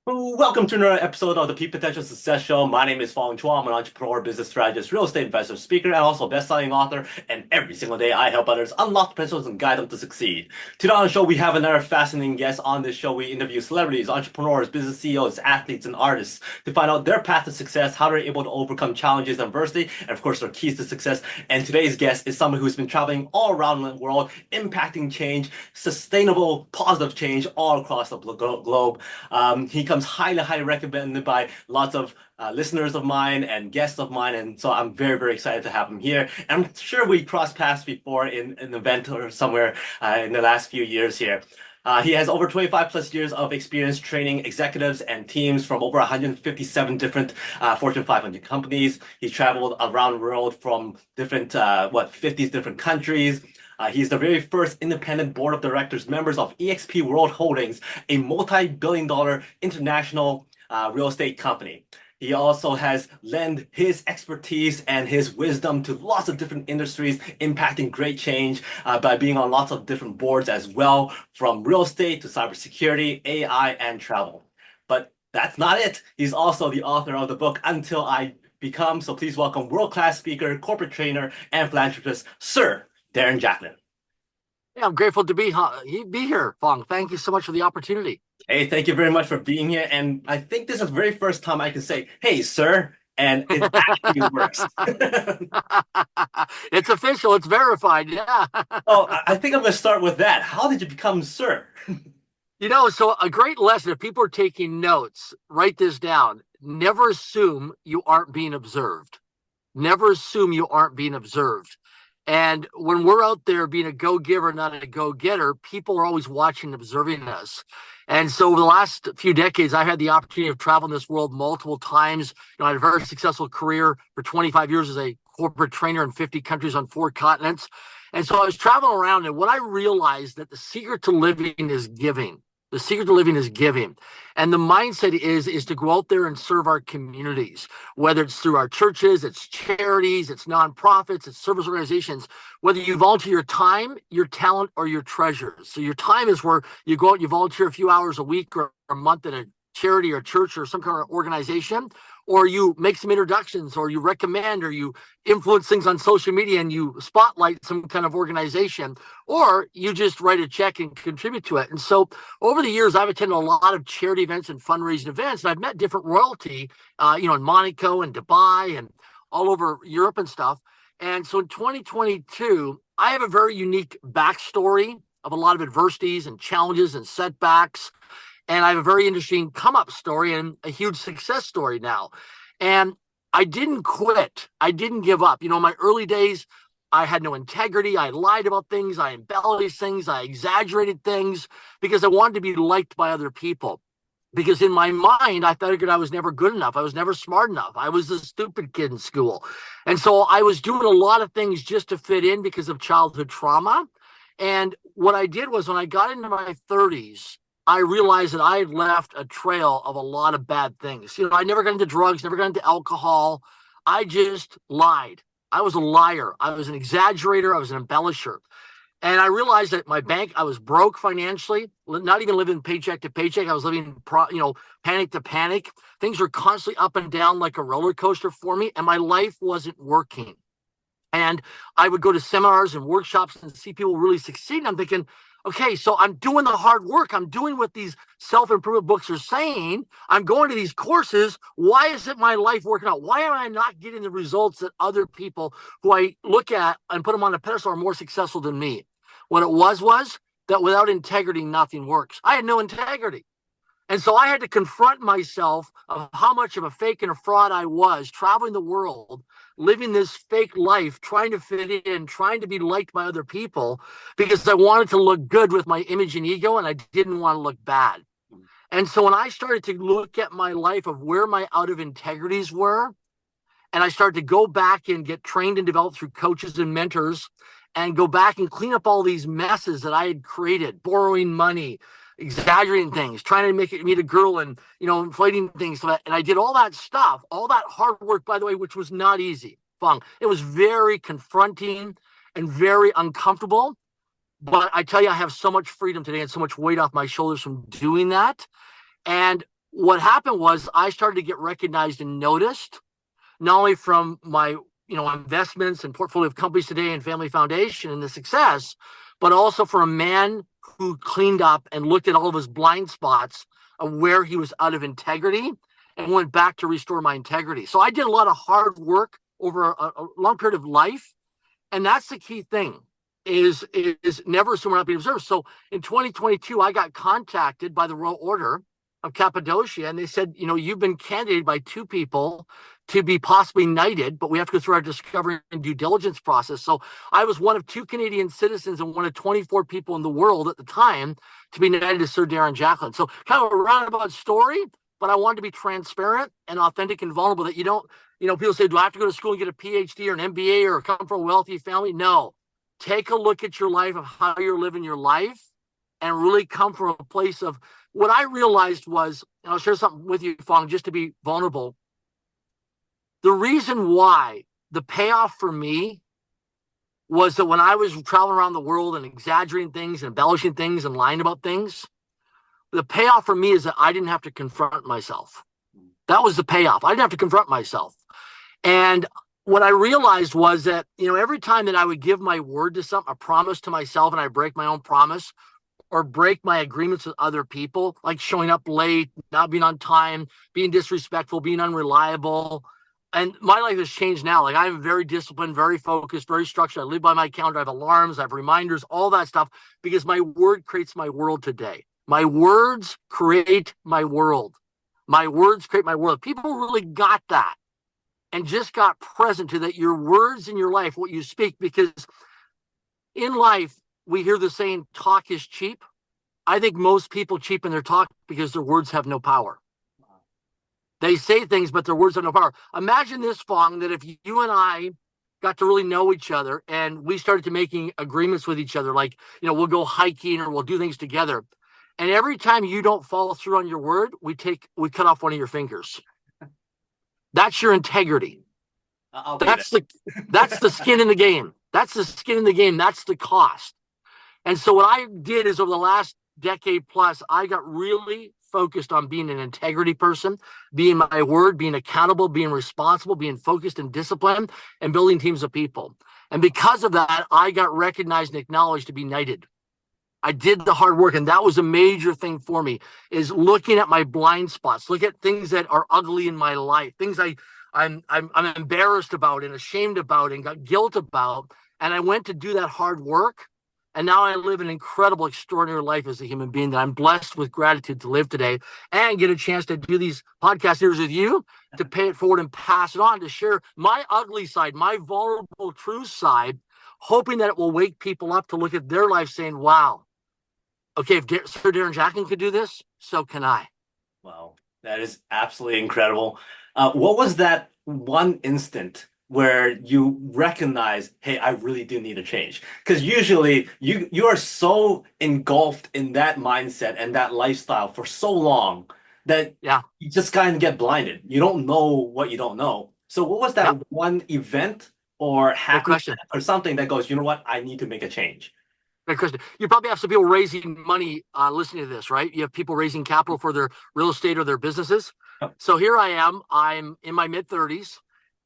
Welcome to another episode of the Peak Potential Success Show. My name is Fong. I'm an entrepreneur, business strategist, real estate investor, speaker, and also best-selling author. And every single day, I help others unlock potentials and guide them to succeed. Today on the show, we have another fascinating guest. On this show, we interview celebrities, entrepreneurs, business CEOs, athletes, and artists to find out their path to success, how they're able to overcome challenges and adversity, and of course, their keys to success. And today's guest is someone who's been traveling all around the world, impacting change, sustainable, positive change all across the globe. He comes highly recommended by lots of listeners of mine and guests of mine, and so I'm very excited to have him here. And I'm sure we crossed paths before in an event or somewhere in the last few years here. He has over 25 plus years of experience training executives and teams from over 157 different Fortune 500 companies. He's traveled around the world from different, 50 different countries. He's the very first independent board of directors members of eXp World Holdings, a multi-billion-dollar international real estate company. He also has lent his expertise and his wisdom to lots of different industries, impacting great change by being on lots of different boards as well, from real estate to cybersecurity, AI, and travel. But that's not it. He's also the author of the book Until I Become. So please welcome world-class speaker, corporate trainer, and philanthropist, Sir Darren Jacklin. Yeah, I'm grateful to be here, Fong. Thank you so much for the opportunity. Hey, thank you very much for being here. And I think this is the very first time I can say, hey, sir, and it actually works. It's official. It's verified. Yeah. Oh, I think I'm going to start with that. How did you become sir? So a great lesson, if people are taking notes, write this down. Never assume you aren't being observed. Never assume you aren't being observed. And when we're out there being a go-giver, not a go-getter, people are always watching and observing us. And so over the last few decades, I had the opportunity of traveling this world multiple times. I had a very successful career for 25 years as a corporate trainer in 50 countries on 4 continents. And so I was traveling around, and what I realized that the secret to living is giving. The secret to living is giving. And the mindset is to go out there and serve our communities, whether it's through our churches, it's charities, it's nonprofits, it's service organizations, whether you volunteer your time, your talent, or your treasures. So your time is where you go out, you volunteer a few hours a week or a month at a charity or church or some kind of organization, or you make some introductions, or you recommend, or you influence things on social media and you spotlight some kind of organization, or you just write a check and contribute to it. And so over the years, I've attended a lot of charity events and fundraising events, and I've met different royalty, in Monaco and Dubai and all over Europe and stuff. And so in 2022, I have a very unique backstory of a lot of adversities and challenges and setbacks. And I have a very interesting come-up story and a huge success story now. And I didn't quit. I didn't give up. In my early days, I had no integrity. I lied about things. I embellished things. I exaggerated things because I wanted to be liked by other people. Because in my mind, I figured I was never good enough. I was never smart enough. I was the stupid kid in school. And so I was doing a lot of things just to fit in because of childhood trauma. And what I did was when I got into my 30s, I realized that I had left a trail of a lot of bad things. I never got into drugs, never got into alcohol. I just lied. I was a liar. I was an exaggerator. I was an embellisher. And I realized that I was broke financially, not even living paycheck to paycheck. I was living, panic to panic. Things were constantly up and down like a roller coaster for me, and my life wasn't working. And I would go to seminars and workshops and see people really succeed. And I'm thinking, okay, so I'm doing the hard work. I'm doing what these self-improvement books are saying. I'm going to these courses. Why isn't my life working out? Why am I not getting the results that other people who I look at and put them on a pedestal are more successful than me? What it was that without integrity, nothing works. I had no integrity. And so I had to confront myself of how much of a fake and a fraud I was, traveling the world, living this fake life, trying to fit in, trying to be liked by other people, because I wanted to look good with my image and ego, and I didn't want to look bad. And so when I started to look at my life of where my out of integrities were, and I started to go back and get trained and developed through coaches and mentors, and go back and clean up all these messes that I had created, borrowing money, exaggerating things, trying to meet a girl and, inflating things. And I did all that stuff, all that hard work, by the way, which was not easy. Fong. It was very confronting and very uncomfortable. But I tell you, I have so much freedom today and so much weight off my shoulders from doing that. And what happened was I started to get recognized and noticed, not only from my investments and portfolio of companies today and family foundation and the success, but also for a man who cleaned up and looked at all of his blind spots of where he was out of integrity and went back to restore my integrity. So I did a lot of hard work over a long period of life. And that's the key thing is never assume we're not being observed. So in 2022, I got contacted by the Royal Order of Cappadocia, and they said, you've been candidated by 2 people to be possibly knighted, but we have to go through our discovery and due diligence process. So I was one of 2 Canadian citizens and one of 24 people in the world at the time to be knighted as Sir Darren Jacklin. So kind of a roundabout story, but I wanted to be transparent and authentic and vulnerable, that you don't, people say, do I have to go to school and get a PhD or an MBA or come from a wealthy family? No. Take a look at your life, of how you're living your life, and really come from a place of what I realized was, and I'll share something with you, Fong, just to be vulnerable. The reason why the payoff for me was that when I was traveling around the world and exaggerating things and embellishing things and lying about things, the payoff for me is that I didn't have to confront myself. That was the payoff. I didn't have to confront myself. And what I realized was that, every time that I would give my word to something, a promise to myself, and I break my own promise or break my agreements with other people, like showing up late, not being on time, being disrespectful, being unreliable. And my life has changed now. Like, I'm very disciplined, very focused, very structured. I live by my calendar. I have alarms, I have reminders, all that stuff, because my word creates my world today. My words create my world. My words create my world. People really got that and just got present to that. Your words in your life, what you speak, because in life, we hear the saying, talk is cheap. I think most people cheapen their talk because their words have no power. They say things, but their words have no power. Imagine this, Fong, that if you and I got to really know each other and we started to making agreements with each other, like, we'll go hiking or we'll do things together. And every time you don't follow through on your word, we cut off one of your fingers. That's your integrity. That's the skin in the game. That's the skin in the game. That's the cost. And so what I did is, over the last decade plus, I got really focused on being an integrity person, being my word, being accountable, being responsible, being focused and disciplined, and building teams of people. And because of that, I got recognized and acknowledged to be knighted. I did the hard work, and that was a major thing for me, is looking at my blind spots, look at things that are ugly in my life, things I'm embarrassed about and ashamed about and got guilt about. And I went to do that hard work. And now I live an incredible, extraordinary life as a human being that I'm blessed with gratitude to live today, and get a chance to do these podcast series with you, to pay it forward and pass it on, to share my ugly side, my vulnerable, true side, hoping that it will wake people up to look at their life saying, wow, okay, if Sir Darren Jacklin could do this, so can I. Wow, that is absolutely incredible. What was that one instant where you recognize, hey, I really do need a change? Because usually you are so engulfed in that mindset and that lifestyle for so long that you just kind of get blinded. You don't know what you don't know. So what was that one event or happen or something that goes, you know what, I need to make a change? Great question. You probably have some people raising money listening to this, right? You have people raising capital for their real estate or their businesses. Yep. So here I am. I'm in my mid-30s.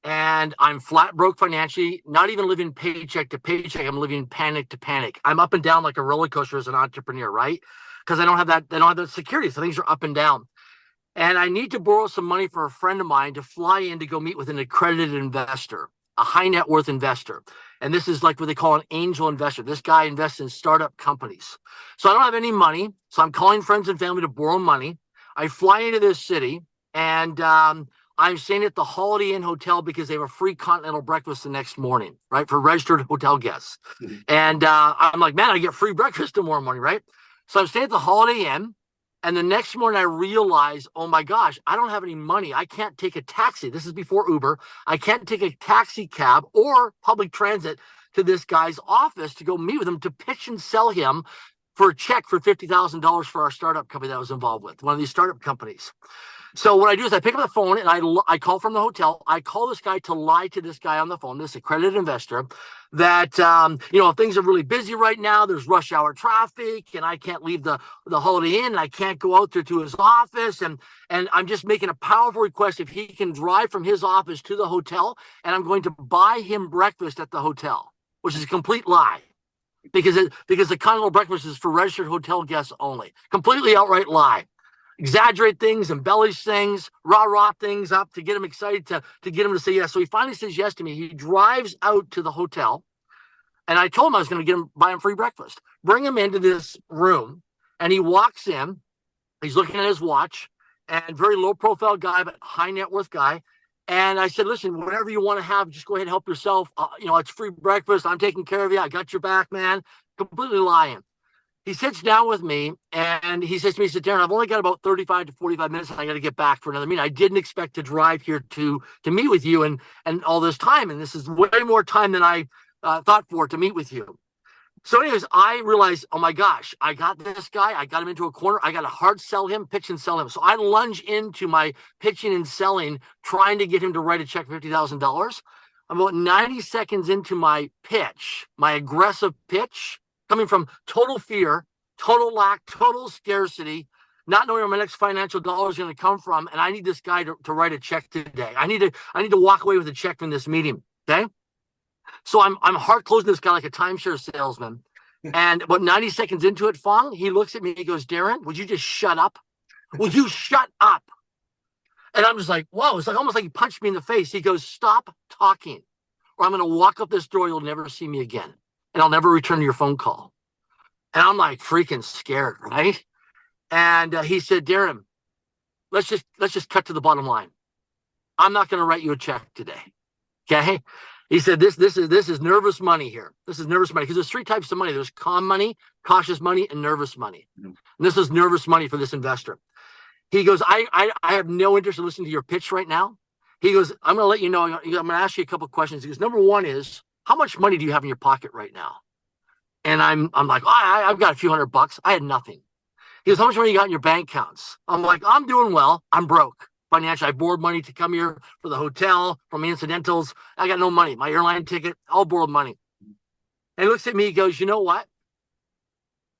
And I'm flat broke financially, not even living paycheck to paycheck. I'm living panic to panic. I'm up and down like a roller coaster as an entrepreneur, right? Because I don't have that security. So things are up and down. And I need to borrow some money for a friend of mine to fly in to go meet with an accredited investor, a high net worth investor. And this is like what they call an angel investor. This guy invests in startup companies. So I don't have any money. So I'm calling friends and family to borrow money. I fly into this city, and I'm staying at the Holiday Inn Hotel because they have a free continental breakfast the next morning, right, for registered hotel guests. Mm-hmm. And I'm like, man, I get free breakfast tomorrow morning, right? So I'm staying at the Holiday Inn, and the next morning I realize, oh my gosh, I don't have any money. I can't take a taxi. This is before Uber. I can't take a taxi cab or public transit to this guy's office to go meet with him, to pitch and sell him for a check for $50,000 for our startup company that I was involved with, one of these startup companies. So what I do is I pick up the phone and I call from the hotel. I call this guy to lie to this guy on the phone, this accredited investor, that things are really busy right now. There's rush hour traffic, and I can't leave the Holiday Inn. And I can't go out there to his office, and I'm just making a powerful request if he can drive from his office to the hotel, and I'm going to buy him breakfast at the hotel, which is a complete lie. Because the continental breakfast is for registered hotel guests only. Completely outright lie. Exaggerate things, embellish things, rah things up to get him excited, to get him to say yes. So he finally says yes to me. He drives out to the hotel, and I told him I was going to buy him free breakfast. Bring him into this room, and he walks in. He's looking at his watch, and very low profile guy, but high net worth guy. And I said, listen, whatever you want to have, just go ahead and help yourself. It's free breakfast. I'm taking care of you. I got your back, man. Completely lying. He sits down with me and he says to me, Darren, I've only got about 35 to 45 minutes and I got to get back for another meeting. I didn't expect to drive here to meet with you and all this time. And this is way more time than I thought for to meet with you. So anyways, I realized, oh my gosh, I got this guy. I got him into a corner. I got to hard sell him, pitch and sell him. So I lunge into my pitching and selling, trying to get him to write a check for $50,000. About 90 seconds into my pitch, my aggressive pitch, coming from total fear, total lack, total scarcity, not knowing where my next financial dollar is going to come from, and I need this guy to write a check today. I need to walk away with a check from this meeting. Okay, so I'm hard closing this guy like a timeshare salesman, and about 90 seconds into it, Fong, he looks at me, he goes, Darren, would you just shut up? Would you shut up? And I'm just like, whoa! It's like almost like he punched me in the face. He goes, stop talking, or I'm going to walk up this door. You'll never see me again. And I'll never return your phone call. And I'm like freaking scared, right? And he said, Darren, let's just cut to the bottom line. I'm not going to write you a check today. Okay? He said, this is nervous money here. This is nervous money because there's three types of money. There's calm money, cautious money, and nervous money. Mm-hmm. And this is nervous money for this investor. He goes, I have no interest in listening to your pitch right now. He goes, I'm going to let you know. I'm going to ask you a couple of questions. He goes, number one is, how much money do you have in your pocket right now? And I'm like, I've got a few $100. I had nothing. He goes, how much money you got in your bank accounts? I'm like, I'm doing well. I'm broke financially. I borrowed money to come here for the hotel, from incidentals. I got no money. My airline ticket, all borrowed money. And he looks at me, he goes, you know what?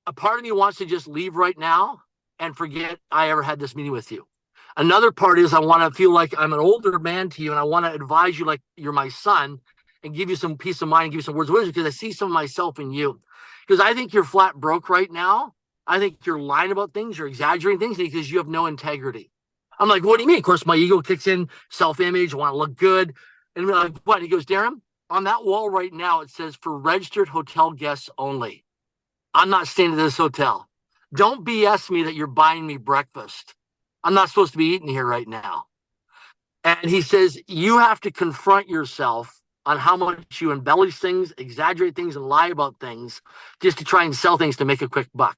A part of me wants to just leave right now and forget I ever had this meeting with you. Another part is I want to feel like I'm an older man to you and I want to advise you like you're my son and give you some peace of mind, give you some words of wisdom because I see some of myself in you. Because I think you're flat broke right now. I think you're lying about things, you're exaggerating things because you have no integrity. I'm like, what do you mean? Of course, my ego kicks in, self-image, I want to look good. And I'm like, what? He goes, Darren, on that wall right now, it says for registered hotel guests only. I'm not staying at this hotel. Don't BS me that you're buying me breakfast. I'm not supposed to be eating here right now. And he says, you have to confront yourself on how much you embellish things, exaggerate things, and lie about things just to try and sell things to make a quick buck.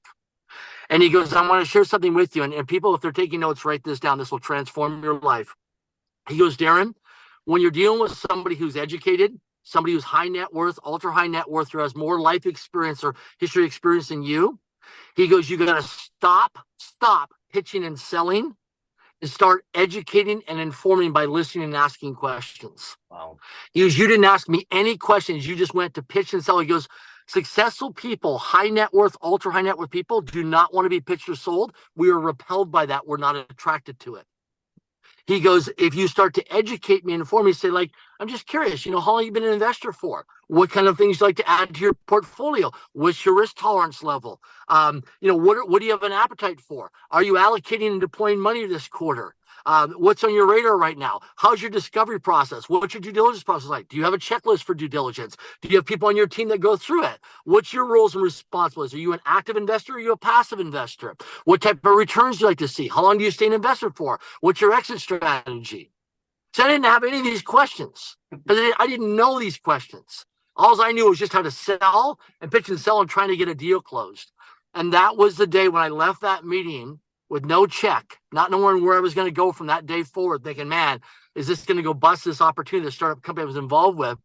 And he goes, I want to share something with you. And people, if they're taking notes, write this down. This will transform your life. He goes, Darren, when you're dealing with somebody who's educated, somebody who's high net worth, ultra high net worth, who has more life experience or history experience than you, he goes, you got to stop pitching and selling and start educating and informing by listening and asking questions. Wow. He goes, you didn't ask me any questions. You just went to pitch and sell. He goes, successful people, high net worth, ultra high net worth people do not want to be pitched or sold. We are repelled by that. We're not attracted to it. He goes, if you start to educate me and inform me, say like, I'm just curious, how long have you been an investor for? What kind of things you like to add to your portfolio? What's your risk tolerance level? What do you have an appetite for? Are you allocating and deploying money this quarter? What's on your radar right now? How's your discovery process? What's your due diligence process like? Do you have a checklist for due diligence? Do you have people on your team that go through it? What's your roles and responsibilities? Are you an active investor or are you a passive investor? What type of returns do you like to see? How long do you stay an investor for? What's your exit strategy? So I didn't have any of these questions because I didn't know these questions. All I knew was just how to sell and pitch and sell and trying to get a deal closed. And that was the day when I left that meeting with no check, not knowing where I was going to go from that day forward, thinking, man, is this going to go bust this opportunity, the startup company I was involved with?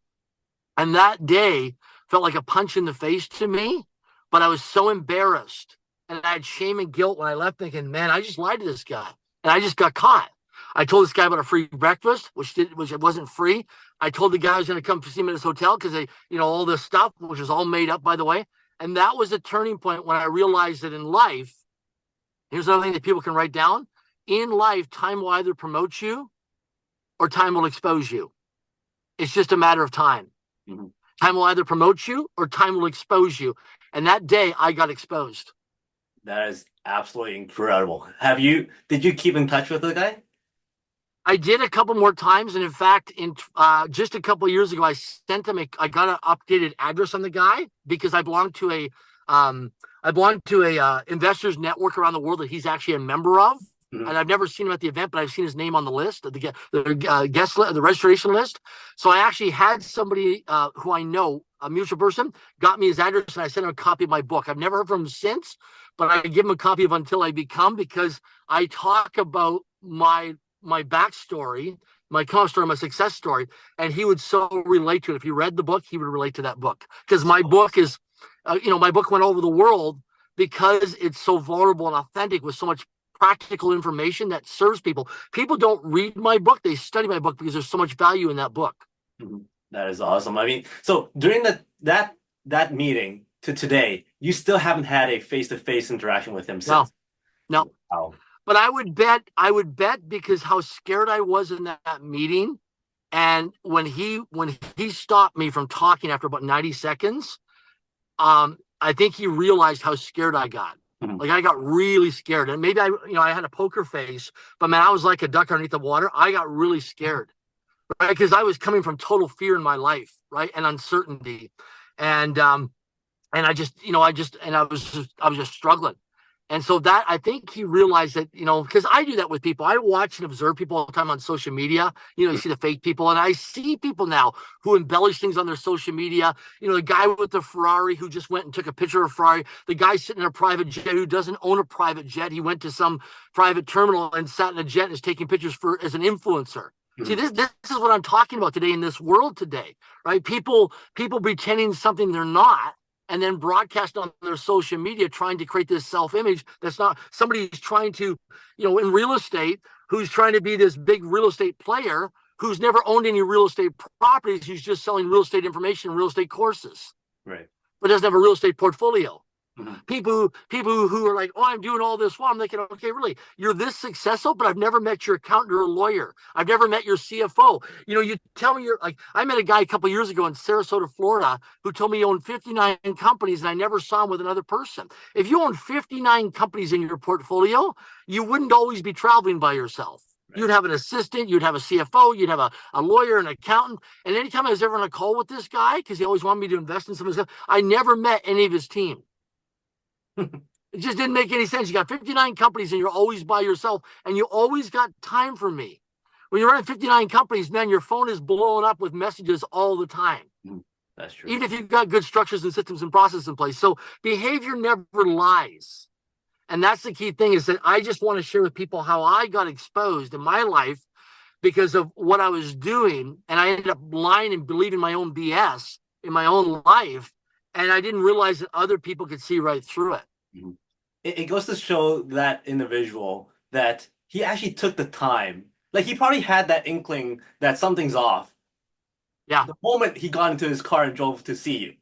And that day felt like a punch in the face to me, but I was so embarrassed. And I had shame and guilt when I left thinking, man, I just lied to this guy and I just got caught. I told this guy about a free breakfast, which it wasn't free. I told the guy I was going to come see him at his hotel because they, all this stuff, which is all made up, by the way. And that was a turning point when I realized that in life, here's another thing that people can write down. In life, time will either promote you or time will expose you. It's just a matter of time. Mm-hmm. Time will either promote you or time will expose you. And that day I got exposed. That is absolutely incredible. Did you keep in touch with the guy? I did a couple more times. And in fact, in just a couple of years ago, I sent him I got an updated address on the guy because I belong to a investors network around the world that he's actually a member of. Mm-hmm. And I've never seen him at the event, but I've seen his name on the list, the guest list, the registration list. So I actually had somebody who I know, a mutual person, got me his address, and I sent him a copy of my book. I've never heard from him since, but I give him a copy of Until I Become, because I talk about my backstory, my come-up story, my success story, and he would so relate to it. If he read the book, he would relate to that book, because my book is, my book went over the world because it's so vulnerable and authentic with so much practical information that serves people. People don't read my book; they study my book because there's so much value in that book. Mm-hmm. That is awesome. I mean, so during that meeting to today, you still haven't had a face-to-face interaction with him since? No. Wow. But I would bet because how scared I was in that meeting, and when he stopped me from talking after about 90 seconds, I think he realized how scared I got. Mm-hmm. Like I got really scared, and maybe I had a poker face, but man, I was like a duck underneath the water. I got really scared, right? Because I was coming from total fear in my life, right, and uncertainty, and I was just struggling. And so that, I think he realized that, because I do that with people. I watch and observe people all the time on social media. You see the fake people, and I see people now who embellish things on their social media. The guy with the Ferrari who just went and took a picture of a Ferrari, the guy sitting in a private jet who doesn't own a private jet. He went to some private terminal and sat in a jet and is taking pictures as an influencer. Mm-hmm. See, this is what I'm talking about today in this world today, right? People pretending something they're not, and then broadcast on their social media, trying to create this self-image that's not. Somebody who's trying to, in real estate, who's trying to be this big real estate player, who's never owned any real estate properties, who's just selling real estate information and real estate courses, right? But doesn't have a real estate portfolio. Mm-hmm. People who are like, oh, I'm doing all this. Well, I'm thinking, okay, really, you're this successful, but I've never met your accountant or a lawyer. I've never met your CFO. You tell me I met a guy a couple of years ago in Sarasota, Florida, who told me he owned 59 companies, and I never saw him with another person. If you own 59 companies in your portfolio, you wouldn't always be traveling by yourself. Right. You'd have an assistant, you'd have a CFO, you'd have a lawyer, an accountant. And anytime I was ever on a call with this guy, because he always wanted me to invest in some of his stuff, I never met any of his team. It just didn't make any sense. You got 59 companies and you're always by yourself, and you always got time for me. When you're running 59 companies, man, your phone is blowing up with messages all the time. That's true. Even if you've got good structures and systems and processes in place. So behavior never lies. And that's the key thing, is that I just want to share with people how I got exposed in my life because of what I was doing. And I ended up lying and believing my own BS in my own life. And I didn't realize that other people could see right through it. Mm-hmm. It goes to show that individual that he actually took the time. Like, he probably had that inkling that something's off. Yeah. The moment he got into his car and drove to see you.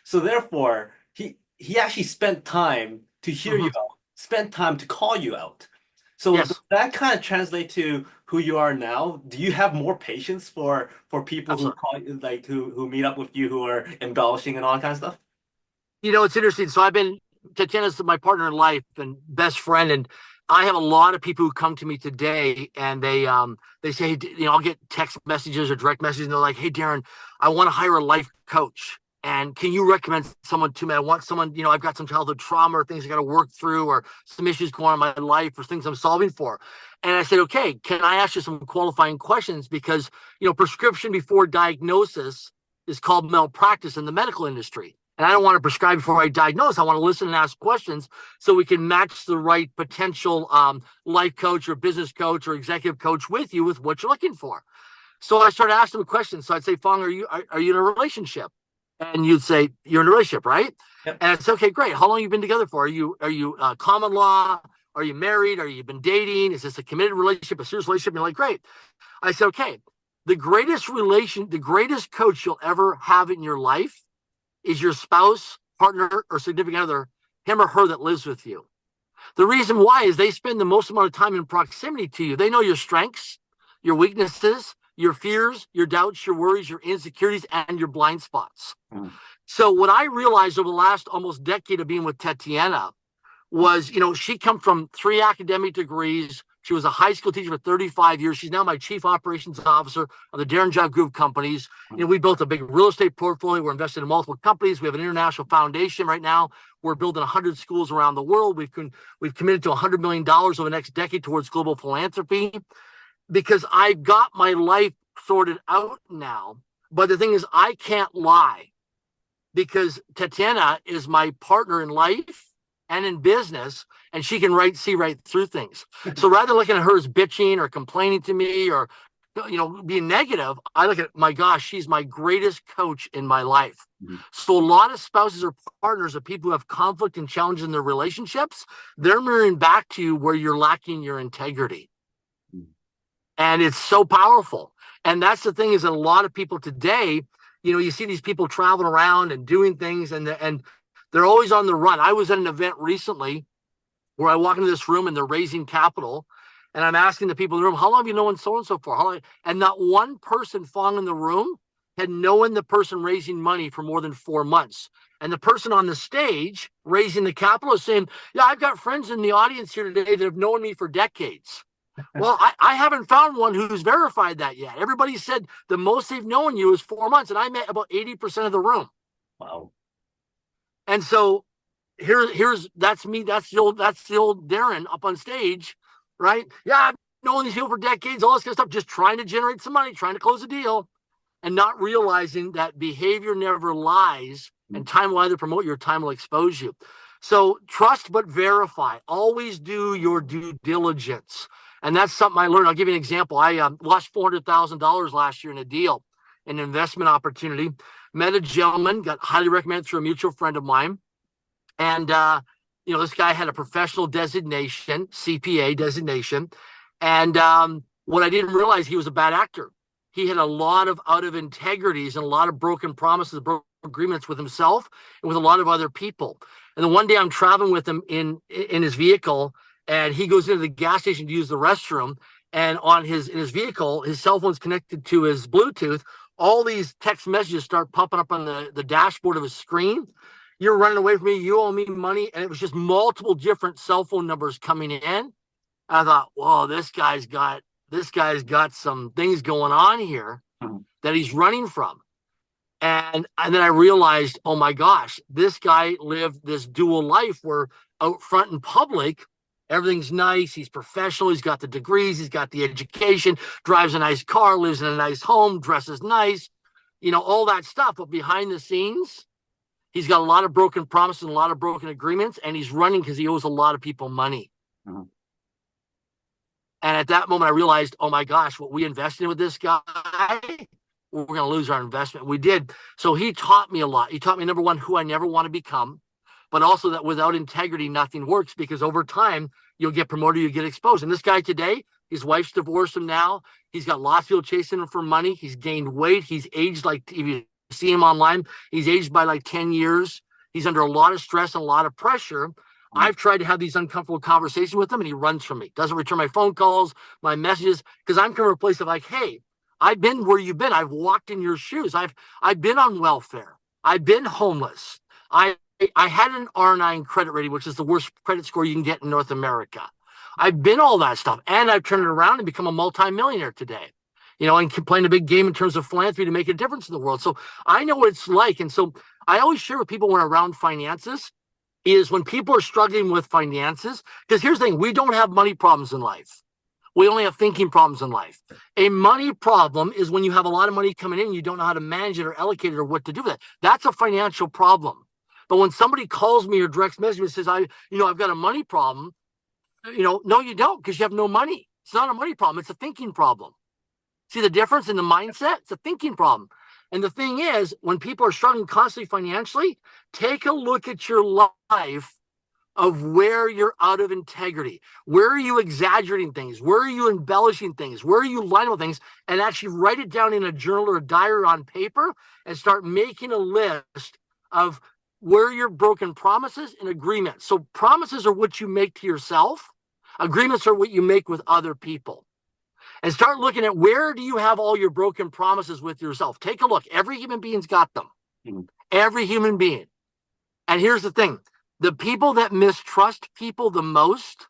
So therefore, he actually spent time to hear you out, spent time to call you out. So yes. Does that kind of translate to who you are now? Do you have more patience for people Absolutely. who call you, like who meet up with you, who are embellishing and all that kind of stuff? It's interesting. So Tatiana's my partner in life and best friend, and I have a lot of people who come to me today, and they say, I'll get text messages or direct messages, and they're like, hey, Darren, I want to hire a life coach. And can you recommend someone to me? I want someone, I've got some childhood trauma or things I got to work through, or some issues going on in my life, or things I'm solving for. And I said, okay, can I ask you some qualifying questions? Because, prescription before diagnosis is called malpractice in the medical industry. And I don't want to prescribe before I diagnose. I want to listen and ask questions so we can match the right potential life coach or business coach or executive coach with you with what you're looking for. So I started asking them questions. So I'd say, Fong, are you in a relationship? And you'd say, you're in a relationship, right? Yep. And it's okay, great. How long have you been together for? Are you common law? Are you married? Are you been dating? Is this a committed relationship, a serious relationship? And you're like, great. I said, okay, the greatest coach you'll ever have in your life is your spouse, partner, or significant other, him or her that lives with you. The reason why is they spend the most amount of time in proximity to you. They know your strengths, your weaknesses, your fears, your doubts, your worries, your insecurities, and your blind spots. So what I realized over the last almost decade of being with Tatiana was, she come from 3 academic degrees. She was a high school teacher for 35 years. She's now my chief operations officer of the DARREN Jacklin Group companies. We built a big real estate portfolio. We're invested in multiple companies. We have an international foundation right now. We're building 100 schools around the world. We've committed to $100 million over the next decade towards global philanthropy because I got my life sorted out now. But the thing is, I can't lie because Tatiana is my partner in life and in business, and she can see right through things. So rather than looking at her as bitching or complaining to me or, being negative, I look at, my gosh, she's my greatest coach in my life. So a lot of spouses or partners of people who have conflict and challenge in their relationships, they're mirroring back to you where you're lacking your integrity. And it's so powerful. And that's the thing is that a lot of people today, you see these people traveling around and doing things and they're always on the run. I was at an event recently where I walk into this room and they're raising capital. And I'm asking the people in the room, how long have you known so-and-so for? And not one person Fong in the room had known the person raising money for more than 4 months. And the person on the stage raising the capital is saying, yeah, I've got friends in the audience here today that have known me for decades. Well, I haven't found one who's verified that yet. Everybody said the most they've known you is 4 months. And I met about 80% of the room. Wow. And so that's me. That's the old Darren up on stage, right? Yeah, I've known these people for decades, all this kind of stuff, just trying to generate some money, trying to close a deal, and not realizing that behavior never lies, and time will either promote you or time will expose you. So trust but verify. Always do your due diligence. And that's something I learned. I'll give you an example. I lost $400,000 last year in a deal, an investment opportunity. Met a gentleman, got highly recommended through a mutual friend of mine. And, this guy had a professional designation, CPA designation. And what I didn't realize, he was a bad actor. He had a lot of out of integrities and a lot of broken promises, broken agreements with himself and with a lot of other people. And then one day I'm traveling with him in his vehicle, and he goes into the gas station to use the restroom. And in his vehicle, his cell phone's connected to his Bluetooth. All these text messages start popping up on the dashboard of his screen. You're running away from me. You owe me money. And it was just multiple different cell phone numbers coming in. I thought, whoa, this guy's got some things going on here that he's running from. And then I realized, oh my gosh, this guy lived this dual life where out front in public, everything's nice. He's professional. He's got the degrees. He's got the education, drives a nice car, lives in a nice home, dresses nice, all that stuff. But behind the scenes, he's got a lot of broken promises and a lot of broken agreements, and he's running because he owes a lot of people money. And at that moment, I realized, oh my gosh, what we invested in with this guy, we're going to lose our investment. We did. So he taught me a lot. He taught me, number one, who I never want to become, but also that without integrity, nothing works, because over time, you'll get promoted, you get exposed. And this guy today, his wife's divorced him now. He's got lots of people chasing him for money. He's gained weight. He's aged, like, if you see him online, he's aged by like 10 years. He's under a lot of stress and a lot of pressure. I've tried to have these uncomfortable conversations with him, and he runs from me, doesn't return my phone calls, my messages, because I'm coming from a place of like, hey, I've been where you've been. I've walked in your shoes. I've been on welfare. I've been homeless. I had an R9 credit rating, which is the worst credit score you can get in North America. I've been all that stuff, and I've turned it around and become a multimillionaire today, and playing a big game in terms of philanthropy to make a difference in the world. So I know what it's like. And so I always share with people when around finances is when people are struggling with finances, because here's the thing, we don't have money problems in life. We only have thinking problems in life. A money problem is when you have a lot of money coming in and you don't know how to manage it or allocate it or what to do with it. That's a financial problem. But when somebody calls me or directs message me and says, I've got a money problem, no, you don't, because you have no money. It's not a money problem. It's a thinking problem. See the difference in the mindset? It's a thinking problem. And the thing is, when people are struggling constantly financially, take a look at your life of where you're out of integrity. Where are you exaggerating things? Where are you embellishing things? Where are you lying about things? And actually write it down in a journal or a diary on paper and start making a list of where you're broken promises and agreements. So promises are what you make to yourself. Agreements are what you make with other people. And start looking at where do you have all your broken promises with yourself. Take a look. Every human being's got them. Mm-hmm. Every human being. And here's the thing. The people that mistrust people the most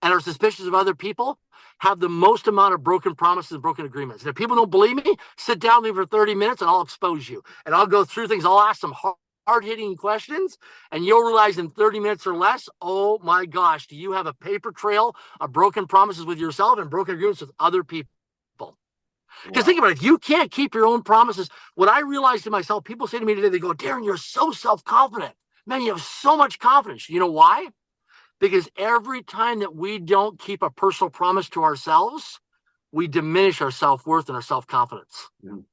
and are suspicious of other people have the most amount of broken promises and broken agreements. And if people don't believe me, sit down with me for 30 minutes and I'll expose you. And I'll go through things. I'll ask some hard-hitting questions and you'll realize in 30 minutes or less, oh my gosh, do you have a paper trail of broken promises with yourself and broken agreements with other people? Because think about it, if you can't keep your own promises, what I realized to myself, people say to me today, they go, Darren, you're so self-confident. Man, you have so much confidence. You know why? Because every time that we don't keep a personal promise to ourselves, we diminish our self-worth and our self-confidence. Mm.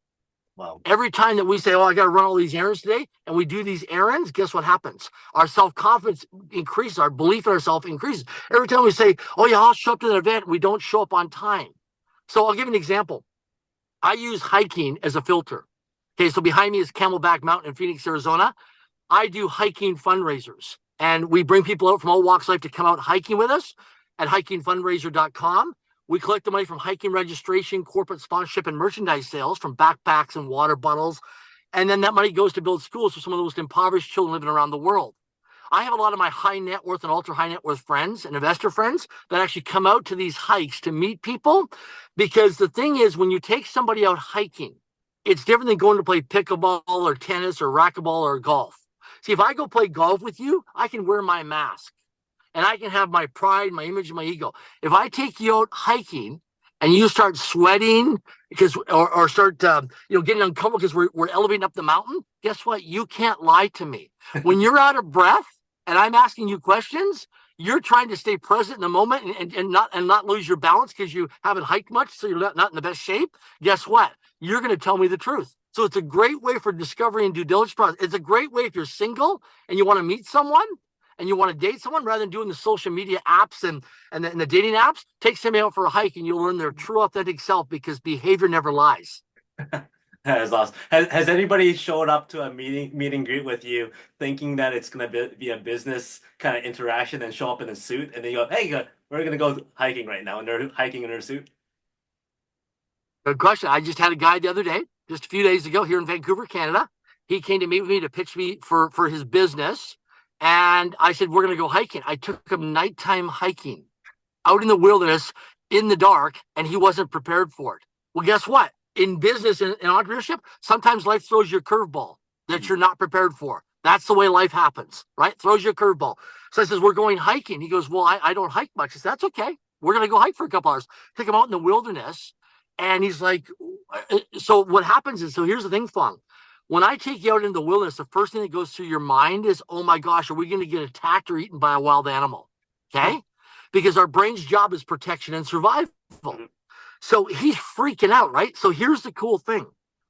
Wow. Every time that we say, oh, I got to run all these errands today, and we do these errands, guess what happens? Our self-confidence increases, our belief in ourselves increases. Every time we say, oh, yeah, I'll show up to that event, we don't show up on time. So I'll give you an example. I use hiking as a filter. Okay, so behind me is Camelback Mountain in Phoenix, Arizona. I do hiking fundraisers, and we bring people out from all walks of life to come out hiking with us at hikingfundraiser.com. We collect the money from hiking registration, corporate sponsorship, and merchandise sales from backpacks and water bottles. And then that money goes to build schools for some of the most impoverished children living around the world. I have a lot of my high net worth and ultra high net worth friends and investor friends that actually come out to these hikes to meet people. Because the thing is, when you take somebody out hiking, it's different than going to play pickleball or tennis or racquetball or golf. See, if I go play golf with you, I can wear my mask and I can have my pride, my image, and my ego. If I take you out hiking and you start sweating because or start getting uncomfortable because we're elevating up the mountain, guess what? You can't lie to me. When you're out of breath and I'm asking you questions, you're trying to stay present in the moment and not lose your balance because you haven't hiked much, so you're not in the best shape. Guess what? You're going to tell me the truth. So it's a great way for discovery and due diligence process. It's a great way if you're single and you want to meet someone and you want to date someone, rather than doing the social media apps and the dating apps. Take somebody out for a hike and you'll learn their true authentic self, because behavior never lies. That is awesome. Has anybody showed up to a meet and greet with you thinking that it's going to be a business kind of interaction and show up in a suit and then you go, hey, we're going to go hiking right now, and they're hiking in their suit? Good question. I just had a guy the other day, just a few days ago, here in Vancouver, Canada. He came to meet with me to pitch me for his business. And I said, we're going to go hiking. I took him nighttime hiking out in the wilderness in the dark, and he wasn't prepared for it. Well, guess what? In business and entrepreneurship, sometimes life throws you a curveball that you're not prepared for. That's the way life happens, right? Throws you a curveball. So I says, we're going hiking. He goes, well, I don't hike much. I said, that's okay. We're going to go hike for a couple hours. Take him out in the wilderness. And he's like, so what happens is, so here's the thing, Fong. When I take you out in the wilderness, the first thing that goes through your mind is, oh my gosh, are we going to get attacked or eaten by a wild animal? Okay? Because our brain's job is protection and survival. So he's freaking out, right? So here's the cool thing.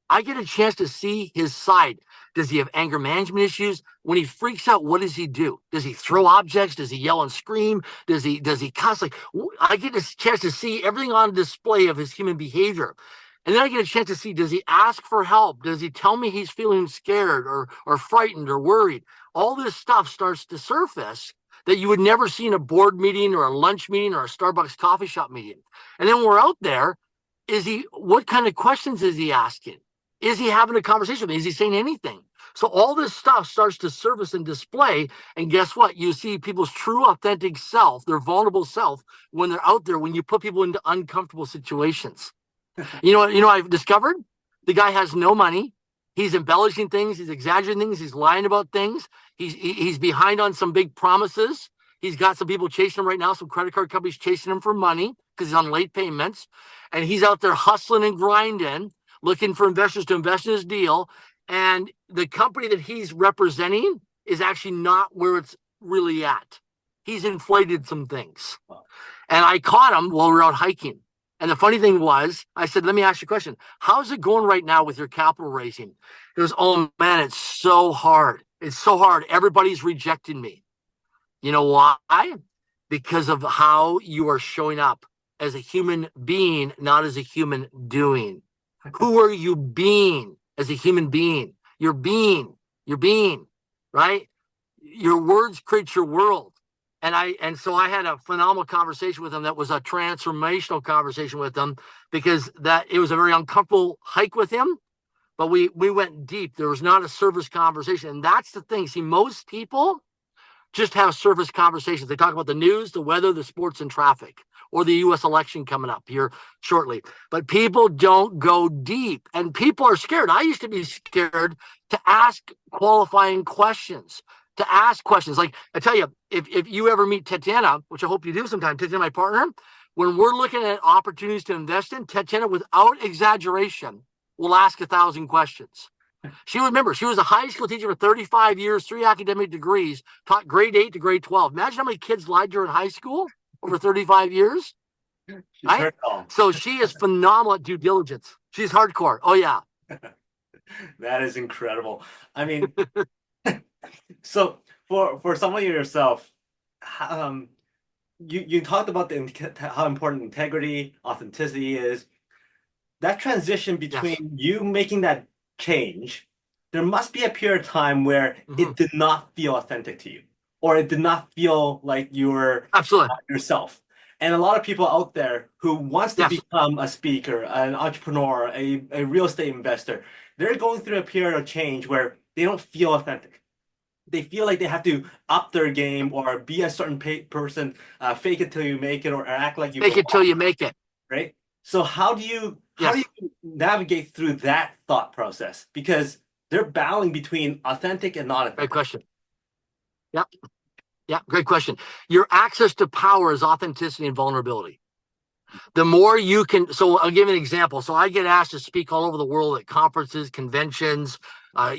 I get a chance to see his side. Does he have anger management issues? When he freaks out, what does he do? Does he throw objects? Does he yell and scream? Does he cuss? Like, I get a chance to see everything on display of his human behavior. And then I get a chance to see, does he ask for help? Does he tell me he's feeling scared or frightened or worried? All this stuff starts to surface that you would never see in a board meeting or a lunch meeting or a Starbucks coffee shop meeting. And then when we're out there, what kind of questions is he asking? Is he having a conversation with me? Is he saying anything? So all this stuff starts to surface and display. And guess what? You see people's true, authentic self, their vulnerable self, when they're out there, when you put people into uncomfortable situations. You know what I've discovered? The guy has no money. He's embellishing things. He's exaggerating things. He's lying about things. He's behind on some big promises. He's got some people chasing him right now. Some credit card companies chasing him for money because he's on late payments. And he's out there hustling and grinding, looking for investors to invest in his deal. And the company that he's representing is actually not where it's really at. He's inflated some things. And I caught him while we were out hiking. And the funny thing was, I said, let me ask you a question. How's it going right now with your capital raising? He goes, oh man, it's so hard. It's so hard. Everybody's rejecting me. You know why? Because of how you are showing up as a human being, not as a human doing. Who are you being as a human being? You're being, right? Your words create your world. And so I had a phenomenal conversation with them that was a transformational conversation with them, because that it was a very uncomfortable hike with him, but we went deep. There was not a service conversation. And that's the thing. See, most people just have service conversations. They talk about the news, the weather, the sports, and traffic, or the U.S. election coming up here shortly. But people don't go deep, and people are scared. I used to be scared to ask qualifying questions, to ask questions. Like I tell you, if you ever meet Tatiana, which I hope you do sometime, Tatiana, my partner, when we're looking at opportunities to invest in, Tatiana, without exaggeration, will ask 1,000 questions. She was a high school teacher for 35 years, 3 academic degrees, taught grade 8 to grade 12. Imagine how many kids lied to her in high school over 35 years. Right? So she is phenomenal at due diligence. She's hardcore. Oh, yeah. That is incredible. I mean, so for someone like yourself, you talked about how important integrity, authenticity is. That transition between you making that change, there must be a period of time where it did not feel authentic to you, or it did not feel like you were absolutely yourself. And a lot of people out there who wants to become a speaker, an entrepreneur, a real estate investor, they're going through a period of change where they don't feel authentic. They feel like they have to up their game or be a certain person, fake it till you make it, or act like you fake it till you make it. Right? So how do you navigate through that thought process? Because they're battling between authentic and not authentic. Great question. Yep. Yeah, great question. Your access to power is authenticity and vulnerability. The more you can, so I'll give you an example. So I get asked to speak all over the world at conferences, conventions,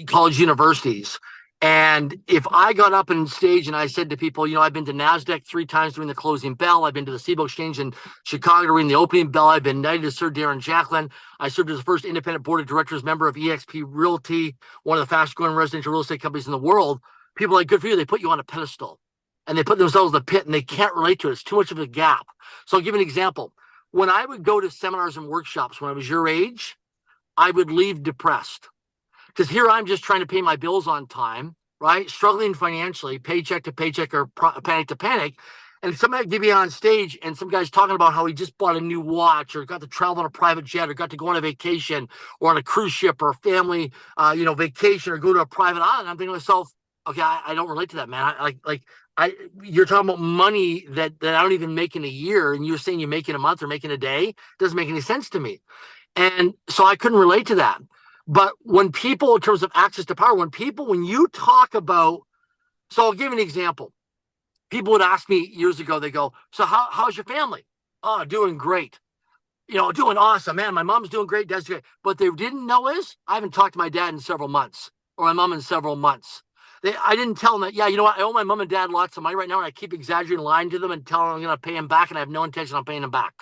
college universities. And if I got up on stage and I said to people, I've been to NASDAQ 3 times during the closing bell. I've been to the CBOE Exchange in Chicago during the opening bell. I've been knighted as Sir Darren Jacklin. I served as the first independent board of directors member of eXp Realty, one of the fastest growing residential real estate companies in the world. People are like, good for you. They put you on a pedestal and they put themselves in the pit and they can't relate to it. It's too much of a gap. So I'll give you an example. When I would go to seminars and workshops when I was your age, I would leave depressed. Because here I'm just trying to pay my bills on time, right? Struggling financially, paycheck to paycheck or panic to panic. And somebody would be on stage and some guy's talking about how he just bought a new watch or got to travel on a private jet or got to go on a vacation or on a cruise ship or a family, vacation or go to a private island. I'm thinking to myself, okay, I don't relate to that, man. You're talking about money that I don't even make in a year, and you're saying you make in a month or make in a day. Doesn't make any sense to me. And so I couldn't relate to that. But when people, in terms of access to power, when you talk about, so I'll give you an example. People would ask me years ago, they go, so how's your family? Oh, doing great. Doing awesome, man. My mom's doing great, dad's great. What they didn't know is I haven't talked to my dad in several months or my mom in several months. I didn't tell them that, yeah, you know what? I owe my mom and dad lots of money right now, and I keep exaggerating, lying to them and telling them I'm going to pay them back, and I have no intention on paying them back.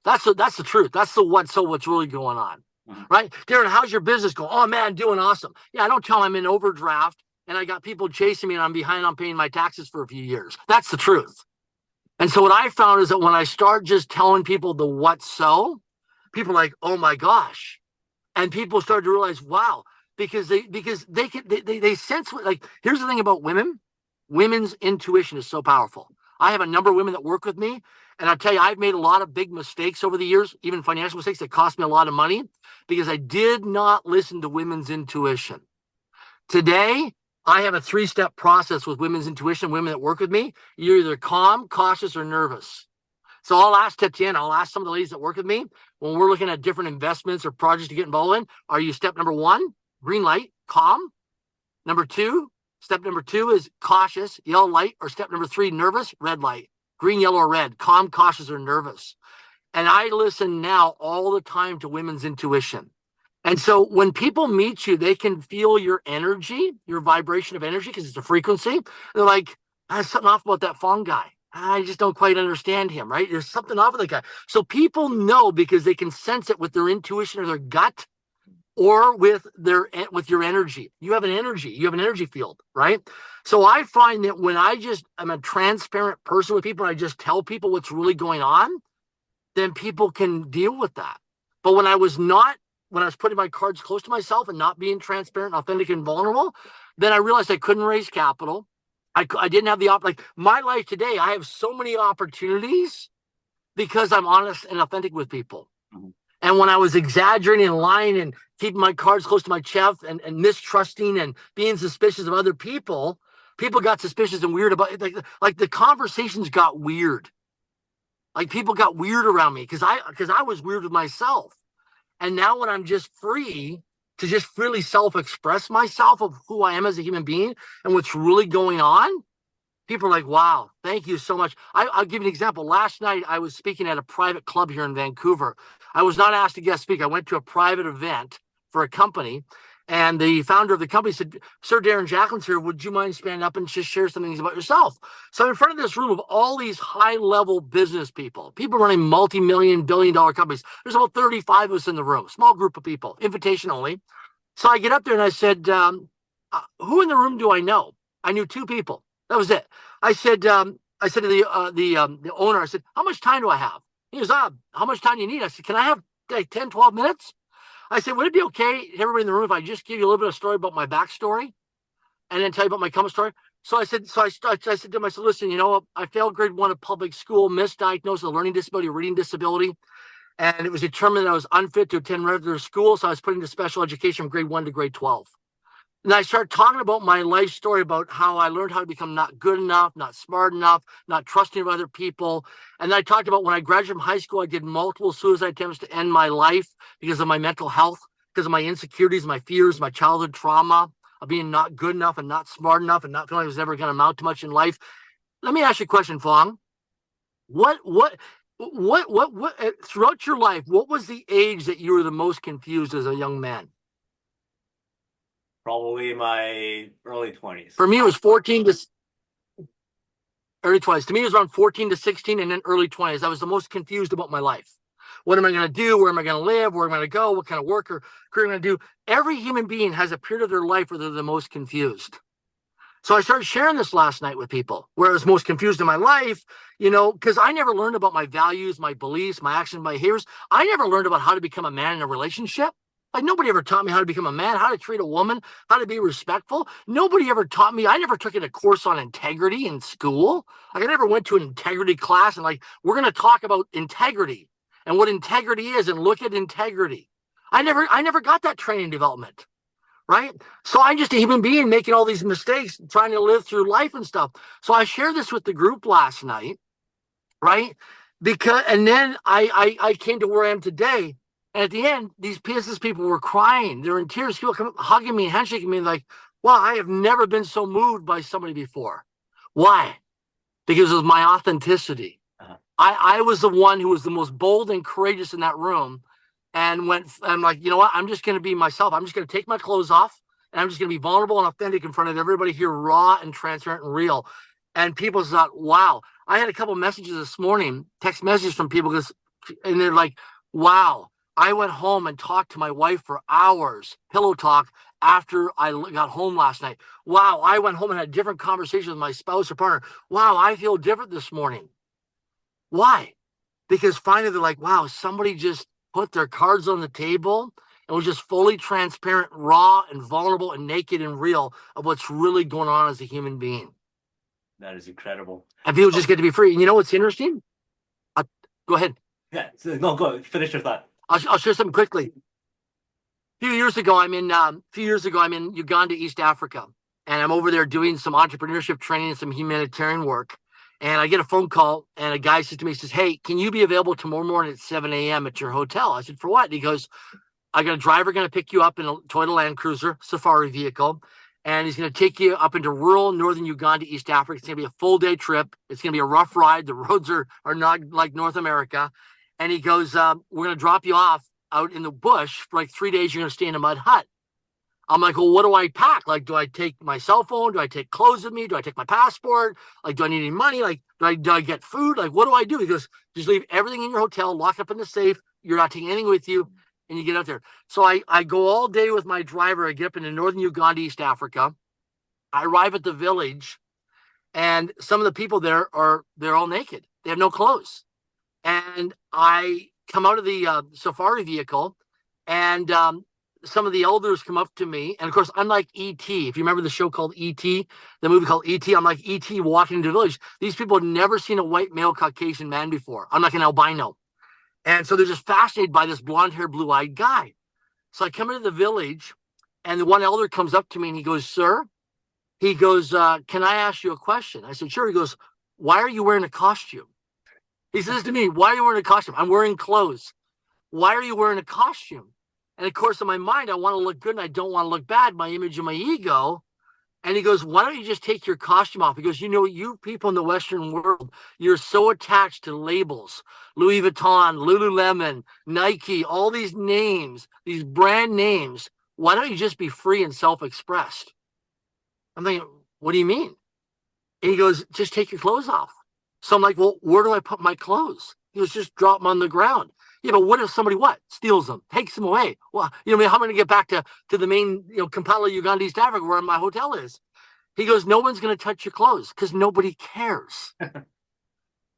That's the truth. That's what's really going on, right? Darren, how's your business going? Oh, man, doing awesome. Yeah, I don't tell them I'm in overdraft, and I got people chasing me, and I'm behind on paying my taxes for a few years. That's the truth. And so what I found is that when I start just telling people the what so, people are like, oh, my gosh. And people start to realize, wow, because they sense what, like, here's the thing about women. Women's intuition is so powerful. I have a number of women that work with me, and I'll tell you, I've made a lot of big mistakes over the years, even financial mistakes that cost me a lot of money, because I did not listen to women's intuition. Today, I have a 3-step process with women's intuition, women that work with me. You're either calm, cautious, or nervous. So I'll ask Tatiana, I'll ask some of the ladies that work with me, when we're looking at different investments or projects to get involved in, are you step number 1, green light, calm? Step number 2 is cautious, yellow light, or step number 3, nervous, red light, green, yellow, or red, calm, cautious, or nervous. And I listen now all the time to women's intuition. And so when people meet you, they can feel your energy, your vibration of energy, because it's a frequency. They're like, there's something off about that Fong guy. I just don't quite understand him, right? There's something off with that guy. So people know because they can sense it with their intuition or their gut or with your energy. You have an energy field, right? So I find that when I'm a transparent person with people, and I just tell people what's really going on, then people can deal with that. But when I was putting my cards close to myself and not being transparent, authentic, and vulnerable, then I realized I couldn't raise capital. I didn't have like my life today. I have so many opportunities because I'm honest and authentic with people. Mm-hmm. And when I was exaggerating and lying and keeping my cards close to my chest and mistrusting and being suspicious of other people, people got suspicious and weird about it. Like the conversations got weird. Like people got weird around me because I was weird with myself. And now when I'm just free to just freely self-express myself of who I am as a human being and what's really going on, people are like, wow, thank you so much. I'll give you an example. Last night, I was speaking at a private club here in Vancouver. I was not asked to guest speak. I went to a private event for a company, and the founder of the company said, Sir Darren Jacklin's here. Would you mind standing up and just share some things about yourself? So I'm in front of this room of all these high-level business people running multi-million, billion-dollar companies. There's about 35 of us in the room, small group of people, invitation only. So I get up there and I said, who in the room do I know? I knew 2 people. That was it. I said to the owner, I said, how much time do I have? He goes, how much time do you need? I said, can I have like 10, 12 minutes? I said, would it be okay, everybody in the room, if I just give you a little bit of story about my backstory and then tell you about my common story? So I said to myself, listen, I failed grade 1 of public school, misdiagnosed with a learning disability, reading disability. And it was determined that I was unfit to attend regular school. So I was put into special education from grade 1 to grade 12. And I started talking about my life story, about how I learned how to become not good enough, not smart enough, not trusting of other people. And then I talked about when I graduated from high school, I did multiple suicide attempts to end my life because of my mental health, because of my insecurities, my fears, my childhood trauma of being not good enough and not smart enough and not feeling I was never going to amount to much in life. Let me ask you a question, Fong. What throughout your life, what was the age that you were the most confused as a young man? Probably my early 20s. For me, it was 14 to early 20s. To me, it was around 14 to 16 and then early 20s. I was the most confused about my life. What am I going to do? Where am I going to live? Where am I going to go? What kind of work or career am I going to do? Every human being has a period of their life where they're the most confused. So I started sharing this last night with people where I was most confused in my life, because I never learned about my values, my beliefs, my actions, my behaviors. I never learned about how to become a man in a relationship. Like nobody ever taught me how to become a man, how to treat a woman, how to be respectful. Nobody ever taught me. I never took a course on integrity in school. Like I never went to an integrity class and we're going to talk about integrity and what integrity is and look at integrity. I never got that training development. Right. So I'm just a human being making all these mistakes, trying to live through life and stuff. So I shared this with the group last night. Right. And then I came to where I am today. And at the end, these PSS people were crying. They're in tears. People come hugging me and handshaking me like, wow, I have never been so moved by somebody before. Why? Because it was my authenticity. Uh-huh. I was the one who was the most bold and courageous in that room. And I'm like, you know what? I'm just going to be myself. I'm just going to take my clothes off and I'm just going to be vulnerable and authentic in front of everybody here, raw and transparent and real. And people thought, wow. I had a couple messages this morning, text messages from people, and they're like, wow. I went home and talked to my wife for hours, pillow talk, after I got home last night. Wow, I went home and had a different conversation with my spouse or partner. Wow, I feel different this morning. Why? Because finally they're like, wow, somebody just put their cards on the table and was just fully transparent, raw and vulnerable and naked and real of what's really going on as a human being. That is incredible. And people just get to be free. And you know what's interesting? Go ahead. Yeah, no, go finish your thought. I'll share something quickly. A few years ago, I'm in Uganda, East Africa, and I'm over there doing some entrepreneurship training and some humanitarian work. And I get a phone call, and a guy says to me, he says, hey, can you be available tomorrow morning at 7 a.m. at your hotel? I said, for what? And he goes, I got a driver going to pick you up in a Toyota Land Cruiser safari vehicle, and he's going to take you up into rural northern Uganda, East Africa. It's going to be a full-day trip. It's going to be a rough ride. The roads are not like North America. And he goes, we're going to drop you off out in the bush for like 3 days. You're going to stay in a mud hut. I'm like, well, what do I pack? Like, do I take my cell phone? Do I take clothes with me? Do I take my passport? Like, do I need any money? Like, do I get food? Like, what do I do? He goes, just leave everything in your hotel, lock up in the safe. You're not taking anything with you. and you get out there. So I go all day with my driver. I get up into northern Uganda, East Africa. I arrive at the village, and some of the people there they're all naked. They have no clothes. And I come out of the safari vehicle, and some of the elders come up to me. And of course, I'm like E.T. If you remember the show called E.T., the movie called E.T., I'm like E.T. walking into the village. These people had never seen a white male Caucasian man before. I'm like an albino. And so they're just fascinated by this blonde haired, blue eyed guy. So I come into the village, and the one elder comes up to me and he goes, "Sir," he goes, "can I ask you a question?" I said, "Sure." He goes, "Why are you wearing a costume?" He says to me, "Why are you wearing a costume?" "I'm wearing clothes." "Why are you wearing a costume?" And of course, in my mind, I want to look good and I don't want to look bad, my image and my ego. And he goes, "Why don't you just take your costume off?" He goes, "You know, you people in the Western world, you're so attached to labels, Louis Vuitton, Lululemon, Nike, all these names, these brand names. Why don't you just be free and self-expressed?" I'm thinking, "What do you mean?" And he goes, "Just take your clothes off." So I'm like, "Well, where do I put my clothes?" He goes, "Just drop them on the ground." "Yeah, but what if somebody steals them, takes them away?" "Well, how am I going to get back to the main, Kampala, Uganda, East Africa, where my hotel is?" He goes, "No one's going to touch your clothes because nobody cares."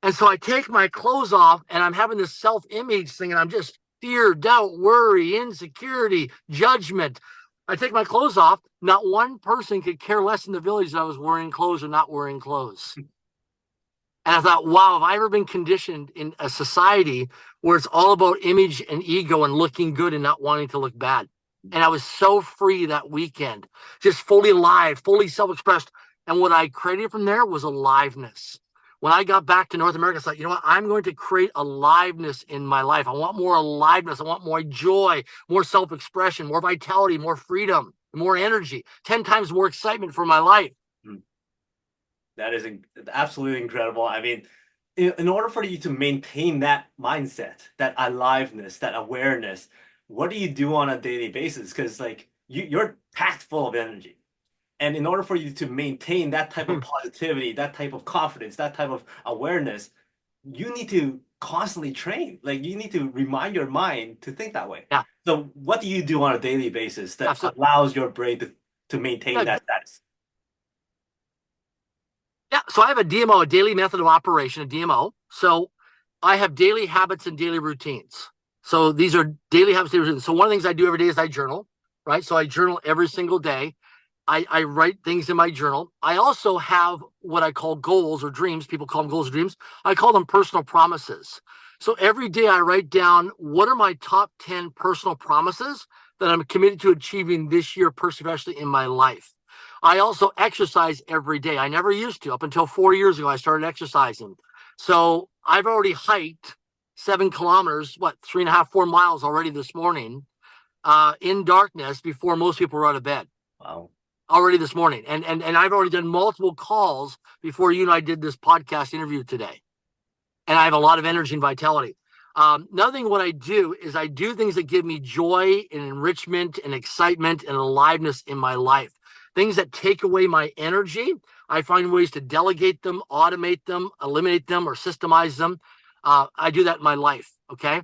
And so I take my clothes off, and I'm having this self-image thing, and I'm just fear, doubt, worry, insecurity, judgment. I take my clothes off. Not one person could care less in the village that I was wearing clothes or not wearing clothes. And I thought, wow, have I ever been conditioned in a society where it's all about image and ego and looking good and not wanting to look bad? And I was so free that weekend, just fully alive, fully self-expressed. And what I created from there was aliveness. When I got back to North America, I thought, you know what? I'm going to create aliveness in my life. I want more aliveness. I want more joy, more self-expression, more vitality, more freedom, more energy, 10 times more excitement for my life. That is absolutely incredible. I mean, in order for you to maintain that mindset, that aliveness, that awareness, what do you do on a daily basis? Because like you're packed full of energy. And in order for you to maintain that type of positivity, that type of confidence, that type of awareness, you need to constantly train. Like you need to remind your mind to think that way. Yeah. So what do you do on a daily basis that Absolutely. allows your brain to maintain that status? Yeah, so I have a DMO, a daily method of operation, a DMO. So I have daily habits and daily routines. So these are daily habits, daily routines. So one of the things I do every day is I journal, right? So I journal every single day. I write things in my journal. I also have what I call goals or dreams. People call them goals or dreams. I call them personal promises. So every day I write down what are my top 10 personal promises that I'm committed to achieving this year, professionally in my life. I also exercise every day. I never used to. Up until 4 years ago, I started exercising. So I've already hiked 7 kilometers, 3.5, 4 miles already this morning, in darkness before most people were out of bed. Wow. Already this morning. And I've already done multiple calls before you and I did this podcast interview today. And I have a lot of energy and vitality. Another thing, what I do is I do things that give me joy and enrichment and excitement and aliveness in my life. Things that take away my energy, I find ways to delegate them, automate them, eliminate them, or systemize them. I do that in my life, okay?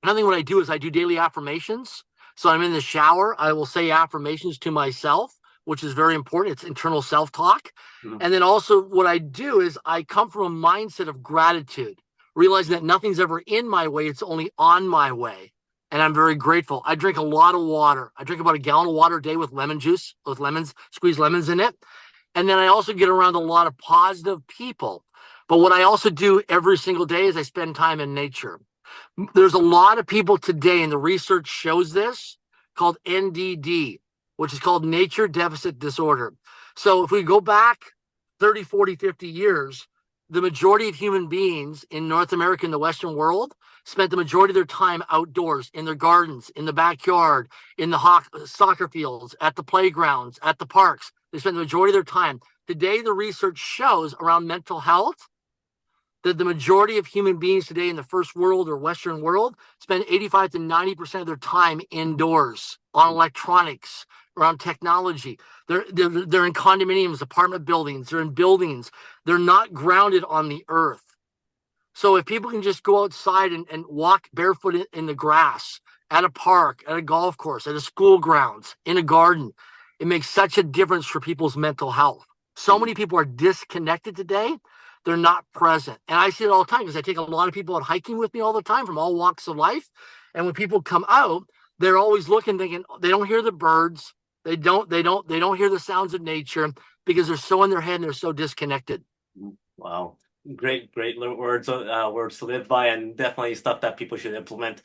Another thing, what I do is I do daily affirmations. So I'm in the shower, I will say affirmations to myself, which is very important. It's internal self-talk. And then also what I do is I come from a mindset of gratitude, realizing that nothing's ever in my way. It's only on my way. And I'm very grateful. I drink a lot of water. I drink about a gallon of water a day with lemon juice, with lemons, squeeze lemons in it. And then I also get around a lot of positive people. But what I also do every single day is I spend time in nature. There's a lot of people today, and the research shows this, called NDD, which is called nature deficit disorder. So if we go back 30, 40, 50 years, the majority of human beings in North America and the Western world spent the majority of their time outdoors, in their gardens, in the backyard, in the soccer fields, at the playgrounds, at the parks. They spent the majority of their time. Today, the research shows around mental health that the majority of human beings today in the first world or Western world spend 85 to 90% of their time indoors on electronics, around technology. They're in condominiums, apartment buildings, they're in buildings. They're not grounded on the earth. So if people can just go outside and walk barefoot in the grass at a park, at a golf course, at a school grounds, in a garden. It makes such a difference for people's mental health. So many people are disconnected today. They're not present. And I see it all the time because I take a lot of people out hiking with me all the time from all walks of life. And when people come out, they're always looking, thinking they don't hear the birds. They don't hear the sounds of nature because they're so in their head and they're so disconnected. Wow. Great words, words to live by, and definitely stuff that people should implement.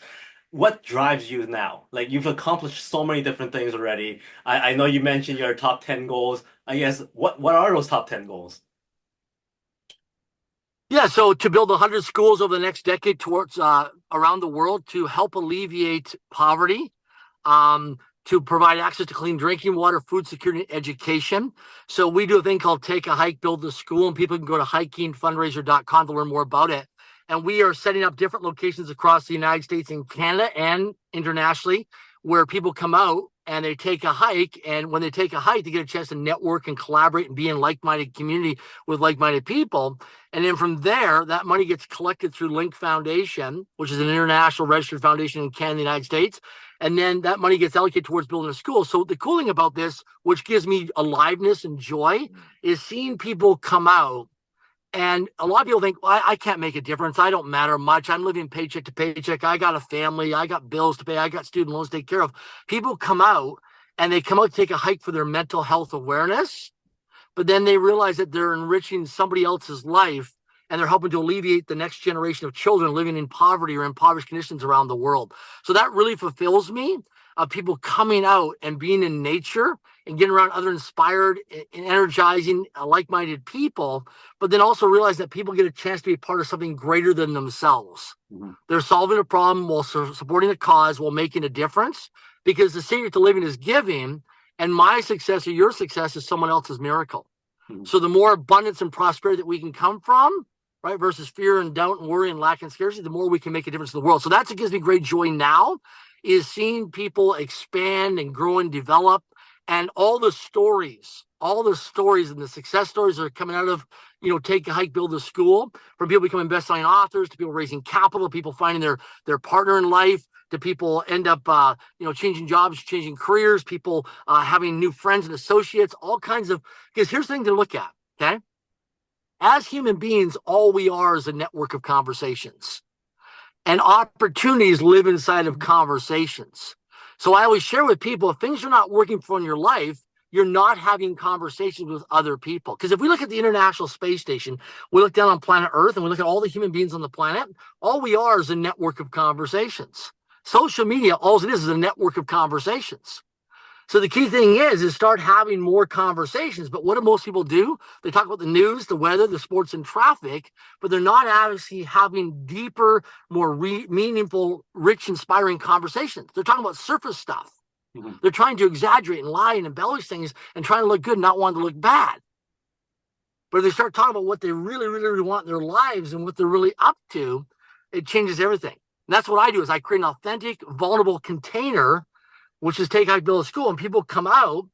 What drives you now? Like, you've accomplished so many different things already. I know you mentioned your top 10 goals. I guess what are those top 10 goals? Yeah, so to build 100 schools over the next decade towards around the world to help alleviate poverty, to provide access to clean drinking water, food security, and education. So we do a thing called Take a Hike, Build a School, and people can go to hikingfundraiser.com to learn more about it. And we are setting up different locations across the United States and Canada and internationally where people come out and they take a hike. And when they take a hike, they get a chance to network and collaborate and be in like-minded community with like-minded people. And then from there, that money gets collected through Link Foundation, which is an international registered foundation in Canada and the United States. And then that money gets allocated towards building a school. So the cool thing about this, which gives me aliveness and joy, is seeing people come out. And a lot of people think, well, I can't make a difference. I don't matter much. I'm living paycheck to paycheck. I got a family. I got bills to pay. I got student loans to take care of. People come out and they come out to take a hike for their mental health awareness, but then they realize that they're enriching somebody else's life and they're helping to alleviate the next generation of children living in poverty or impoverished conditions around the world. So that really fulfills me, of people coming out and being in nature and getting around other inspired and energizing, like-minded people, but then also realize that people get a chance to be part of something greater than themselves. Mm-hmm. They're solving a problem while supporting a cause, while making a difference, because the secret to living is giving, and my success or your success is someone else's miracle. Mm-hmm. So the more abundance and prosperity that we can come from, right, versus fear and doubt and worry and lack and scarcity, the more we can make a difference in the world. So that's what gives me great joy now, is seeing people expand and grow and develop, and all the stories and the success stories that are coming out of, Take a Hike, Build a School, from people becoming best-selling authors, to people raising capital, people finding their partner in life, to people end up, changing jobs, changing careers, people having new friends and associates, all kinds of, because here's the thing to look at, okay? As human beings, all we are is a network of conversations. And opportunities live inside of conversations. So I always share with people, if things are not working for in your life, you're not having conversations with other people. Because if we look at the International Space Station, we look down on planet Earth and we look at all the human beings on the planet, all we are is a network of conversations. Social media, all it is a network of conversations. So the key thing is start having more conversations. But what do most people do? They talk about the news, the weather, the sports, and traffic, but they're not actually having deeper, more meaningful, rich, inspiring conversations. They're talking about surface stuff. Mm-hmm. They're trying to exaggerate and lie and embellish things and trying to look good, not wanting to look bad. But if they start talking about what they really, really, really want in their lives and what they're really up to, it changes everything. And that's what I do, is I create an authentic, vulnerable container, which is Take a Hike, Build a School, and people come out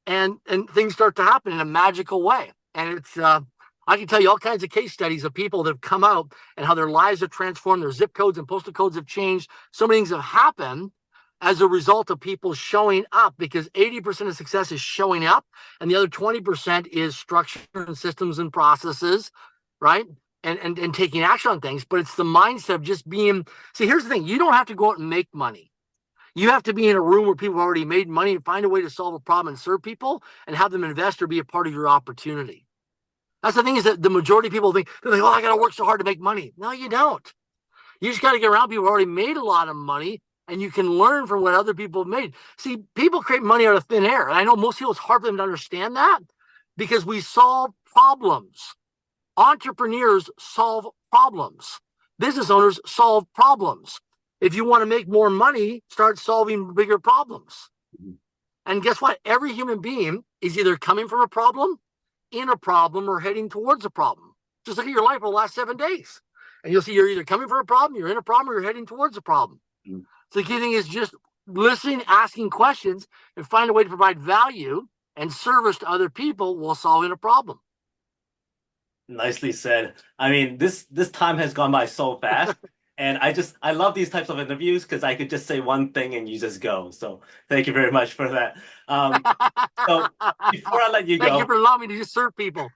and things start to happen in a magical way. And it's, I can tell you all kinds of case studies of people that have come out and how their lives have transformed, their zip codes and postal codes have changed. So many things have happened as a result of people showing up, because 80% of success is showing up, and the other 20% is structure and systems and processes, right? And taking action on things. But it's the mindset of just being, see, here's the thing, you don't have to go out and make money. You have to be in a room where people have already made money and find a way to solve a problem and serve people and have them invest or be a part of your opportunity. That's the thing, is that the majority of people think, they're like, oh, I got to work so hard to make money. No, you don't. You just got to get around people who already made a lot of money, and you can learn from what other people have made. See, people create money out of thin air. And I know most people, it's hard for them to understand that, because we solve problems. Entrepreneurs solve problems. Business owners solve problems. If you want to make more money, start solving bigger problems. Mm-hmm. And guess what? Every human being is either coming from a problem, in a problem, or heading towards a problem. Just look at your life for the last 7 days, and you'll see you're either coming from a problem, you're in a problem, or you're heading towards a problem. Mm-hmm. So the key thing is just listening, asking questions, and find a way to provide value and service to other people while solving a problem. Nicely said. I mean, this time has gone by so fast. And I love these types of interviews because I could just say one thing and you just go. So thank you very much for that. So before I let you Thank you go, for allowing me to just serve people.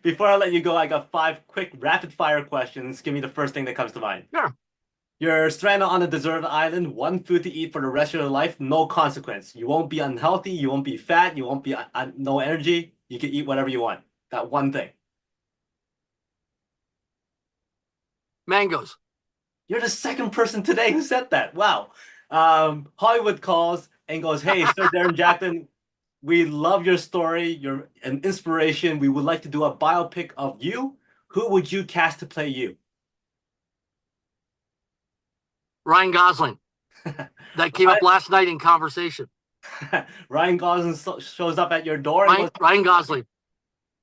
before I let you go, I got 5 quick rapid fire questions. Give me the first thing that comes to mind. Sure. You're stranded on a deserted island, one food to eat for the rest of your life, no consequence. You won't be unhealthy, you won't be fat, you won't be no energy. You can eat whatever you want. That one thing. Mangoes. You're the second person today who said that. Wow. Hollywood calls and goes, "Hey, Sir Darren Jacklin, we love your story. You're an inspiration. We would like to do a biopic of you. Who would you cast to play you?" Ryan Gosling. That came up last night in conversation. Ryan Gosling shows up at your door and goes, Ryan Gosling.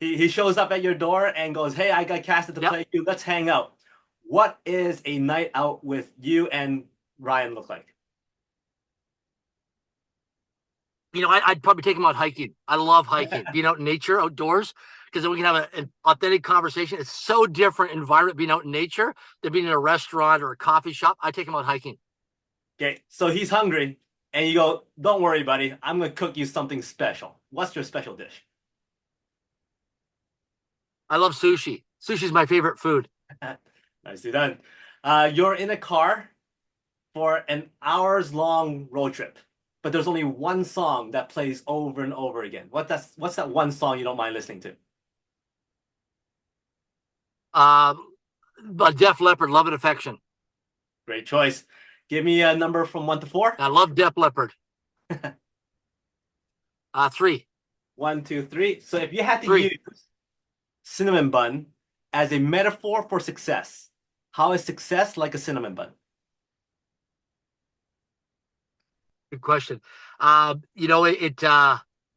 he shows up at your door and goes, "Hey, I got casted to play you. Let's hang out." What is a night out with you and Ryan look like? I'd probably take him out hiking. I love hiking, being out in nature, outdoors, because then we can have an authentic conversation. It's so different environment being out in nature than being in a restaurant or a coffee shop. I take him out hiking. Okay, so he's hungry, and you go, "Don't worry, buddy. I'm gonna cook you something special." What's your special dish? I love sushi. Sushi's my favorite food. Nicely done. You're in a car for an hours long road trip, but there's only one song that plays over and over again. What's that one song you don't mind listening to? But Def Leppard, Love and Affection. Great choice. Give me a number from 1 to 4. I love Def Leppard. 3. 1, 2, 3. So if you had to 3. use cinnamon bun as a metaphor for success, how is success like a cinnamon bun? Good question.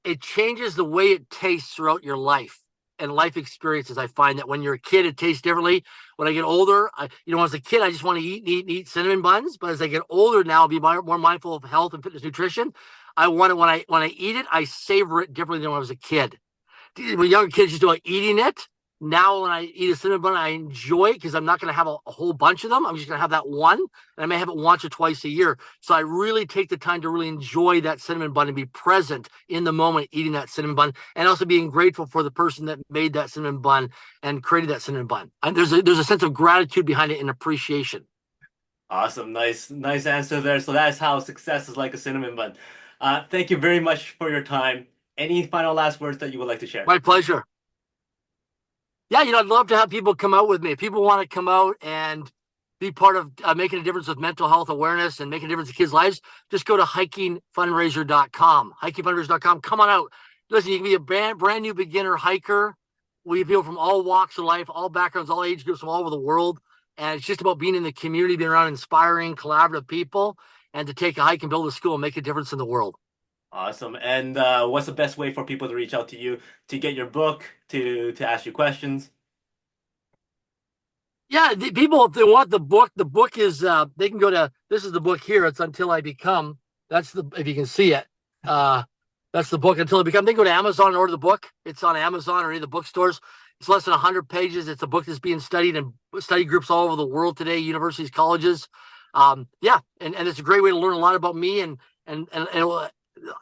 It changes the way it tastes throughout your life and life experiences. I find that when you're a kid, it tastes differently. When I get older, as a kid, I just want to eat cinnamon buns. But as I get older now, I'll be more mindful of health and fitness nutrition. I want it when I eat it, I savor it differently than when I was a kid. When younger kids just do like eating it. Now, when I eat a cinnamon bun, I enjoy it because I'm not going to have a whole bunch of them. I'm just going to have that one, and I may have it once or twice a year. So I really take the time to really enjoy that cinnamon bun and be present in the moment eating that cinnamon bun, and also being grateful for the person that made that cinnamon bun and created that cinnamon bun. And there's a sense of gratitude behind it and appreciation. Awesome. Nice answer there. So that's how success is like a cinnamon bun. Thank you very much for your time. Any final last words that you would like to share? My pleasure. Yeah, I'd love to have people come out with me. If people want to come out and be part of making a difference with mental health awareness and making a difference in kids' lives, just go to hikingfundraiser.com. Hikingfundraiser.com. Come on out. Listen, you can be a brand new beginner hiker. We have people from all walks of life, all backgrounds, all age groups from all over the world. And it's just about being in the community, being around inspiring, collaborative people, and to take a hike and build a school and make a difference in the world. Awesome. And what's the best way for people to reach out to you to get your book, to ask you questions? Yeah, people, if they want the book is, they can go to, this is the book here. It's Until I Become. That's if you can see it. That's the book, Until I Become. They can go to Amazon and order the book. It's on Amazon or any of the bookstores. It's less than 100 pages. It's a book that's being studied in study groups all over the world today, universities, colleges. And it's a great way to learn a lot about me. And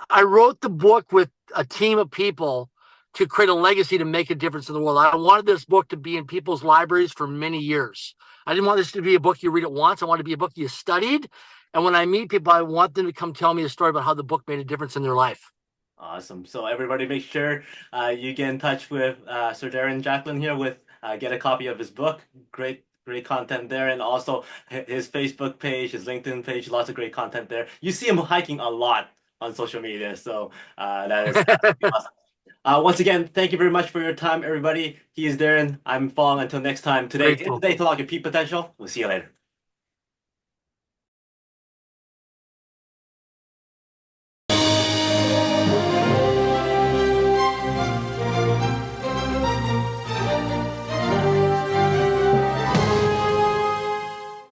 I wrote the book with a team of people to create a legacy to make a difference in the world. I wanted this book to be in people's libraries for many years. I didn't want this to be a book you read at once. I wanted it to be a book you studied. And when I meet people, I want them to come tell me a story about how the book made a difference in their life. Awesome. So everybody make sure you get in touch with Sir Darren Jacklin here with get a copy of his book. Great content there. And also his Facebook page, his LinkedIn page, lots of great content there. You see him hiking a lot on social media. So that is awesome. Once again, thank you very much for your time, everybody. He is Darren. I'm Fong. Until next time, today is the day to unlock your peak potential. We'll see you later.